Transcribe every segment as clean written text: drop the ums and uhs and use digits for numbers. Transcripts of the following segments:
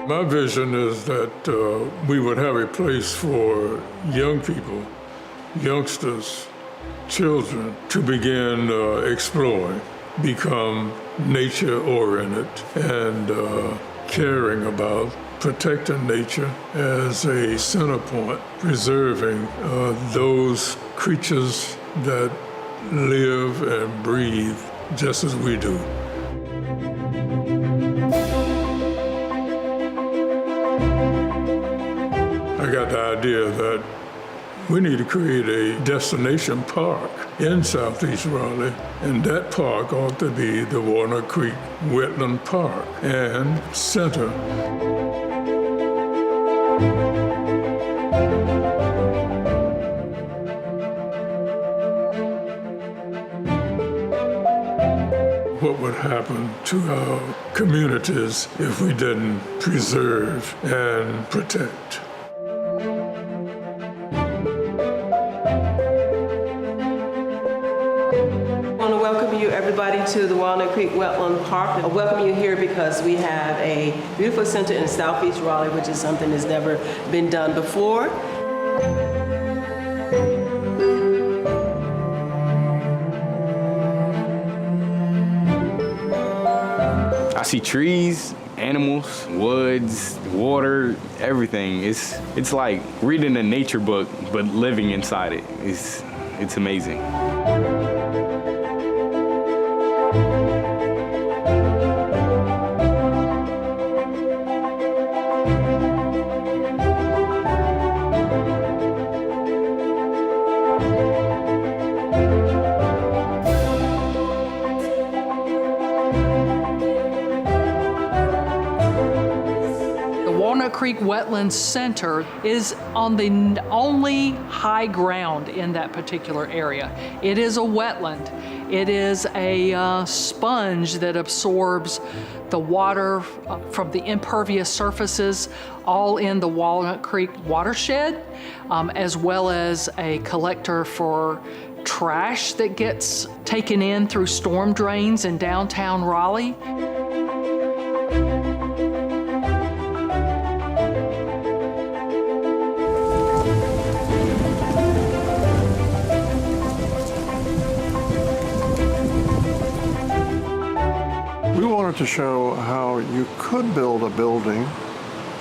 My vision is that we would have a place for young people, youngsters, children to begin exploring, become nature-oriented and caring about protecting nature as a center point, preserving those creatures that live and breathe just as we do. I got the idea that we need to create a destination park in Southeast Raleigh, and that park ought to be the Walnut Creek Wetland Park and Center. What would happen to our communities if we didn't preserve and protect? Everybody to the Walnut Creek Wetland Park. I welcome you here because we have a beautiful center in Southeast Raleigh, which is something that's never been done before. I see trees, animals, woods, water, everything. It's like reading a nature book, but living inside it. It's amazing. Creek Wetlands Center is on the only high ground in that particular area. It is a wetland. It is a sponge that absorbs the water from the impervious surfaces all in the Walnut Creek watershed, as well as a collector for trash that gets taken in through storm drains in downtown Raleigh. We wanted to show how you could build a building,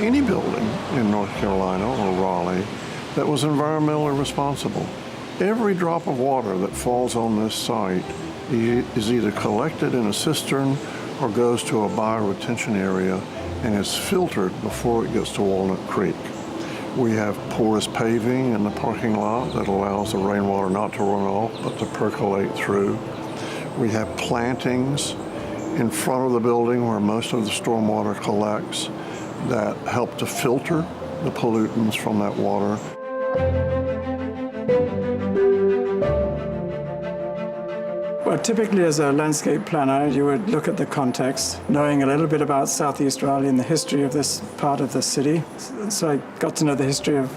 any building in North Carolina or Raleigh, that was environmentally responsible. Every drop of water that falls on this site is either collected in a cistern or goes to a bioretention area and is filtered before it gets to Walnut Creek. We have porous paving in the parking lot that allows the rainwater not to run off but to percolate through. We have plantings in front of the building where most of the stormwater collects that help to filter the pollutants from that water. Well, typically as a landscape planner, you would look at the context, knowing a little bit about Southeast Raleigh and the history of this part of the city. So I got to know the history of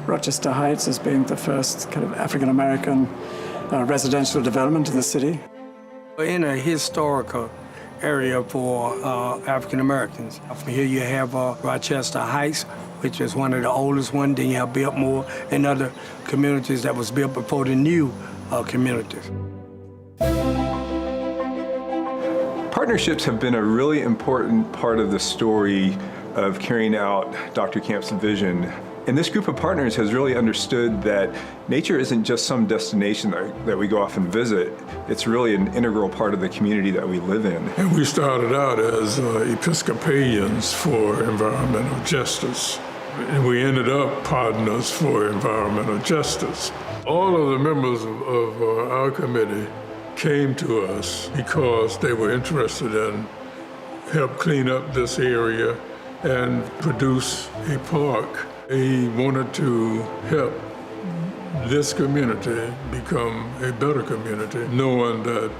Rochester Heights as being the first kind of African-American residential development in the city. In a historical area for African Americans. Here you have Rochester Heights, which is one of the oldest ones. Then you have Biltmore and other communities that was built before the new communities. Partnerships have been a really important part of the story of carrying out Dr. Camp's vision. And this group of partners has really understood that nature isn't just some destination that we go off and visit. It's really an integral part of the community that we live in. And we started out as Episcopalians for environmental justice. And we ended up partners for environmental justice. All of the members of our committee came to us because they were interested in help clean up this area and produce a park. They wanted to help this community become a better community, knowing that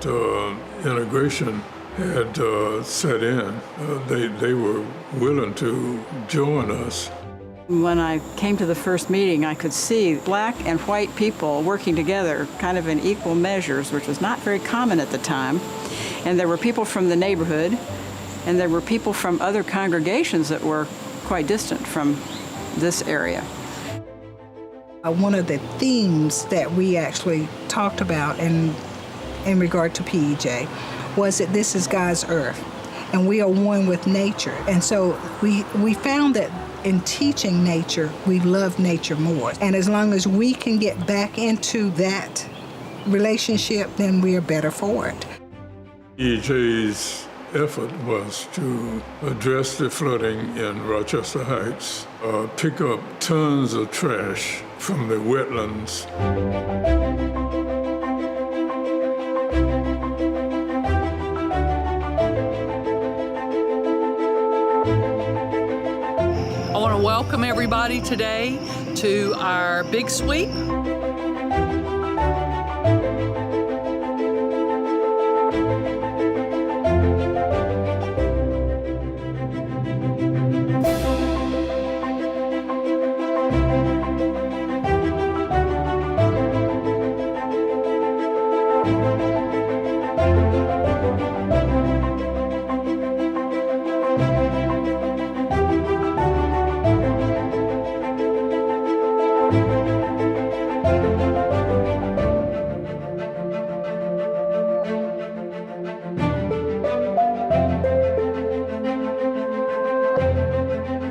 integration had set in. They were willing to join us. When I came to the first meeting, I could see black and white people working together kind of in equal measures, which was not very common at the time. And there were people from the neighborhood, and there were people from other congregations that were quite distant from this area. One of the themes that we actually talked about in regard to PEJ was that this is God's earth, and we are one with nature. And so we found that in teaching nature, we love nature more. And as long as we can get back into that relationship, then we are better for it. PEJ's effort was to address the flooding in Rochester Heights, pick up tons of trash from the wetlands. I want to welcome everybody today to our big sweep.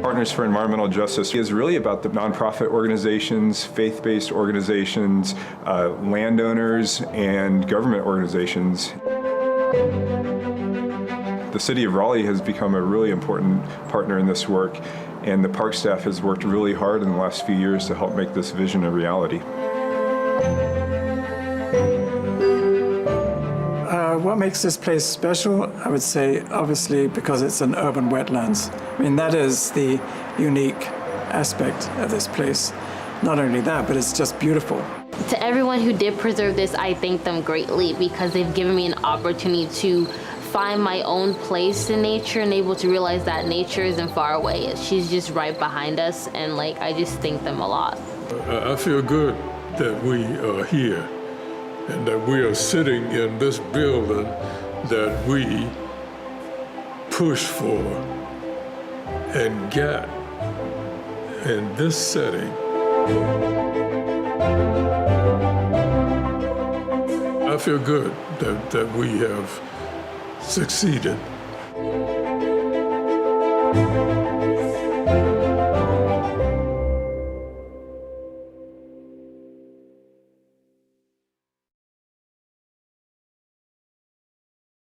Partners for Environmental Justice is really about the nonprofit organizations, faith-based organizations, landowners, and government organizations. The City of Raleigh has become a really important partner in this work, and the park staff has worked really hard in the last few years to help make this vision a reality. What makes this place special, I would say, obviously, because it's an urban wetlands. I mean, that is the unique aspect of this place. Not only that, but it's just beautiful. To everyone who did preserve this, I thank them greatly because they've given me an opportunity to find my own place in nature and able to realize that nature isn't far away. She's just right behind us, and I just thank them a lot. I feel good that we are here and that we are sitting in this building that we pushed for and got in this setting. I feel good that we have succeeded.